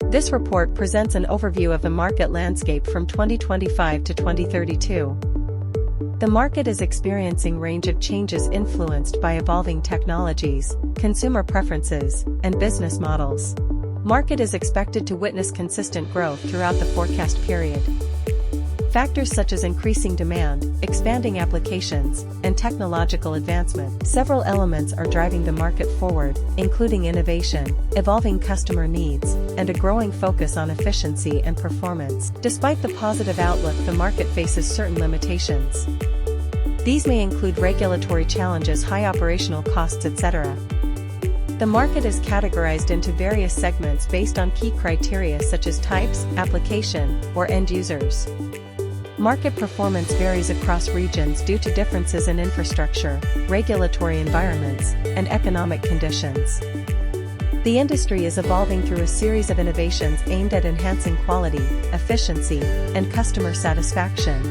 This report presents an overview of the market landscape from 2025 to 2032. The market is experiencing a range of changes influenced by evolving technologies, consumer preferences, and business models. Market is expected to witness consistent growth throughout the forecast period. Factors such as increasing demand, expanding applications, and technological advancement. Several elements are driving the market forward, including innovation, evolving customer needs, and a growing focus on efficiency and performance. Despite the positive outlook, the market faces certain limitations. These may include regulatory challenges, high operational costs, etc. The market is categorized into various segments based on key criteria such as types, application, or end users. Market performance varies across regions due to differences in infrastructure, regulatory environments, and economic conditions. The industry is evolving through a series of innovations aimed at enhancing quality, efficiency, and customer satisfaction.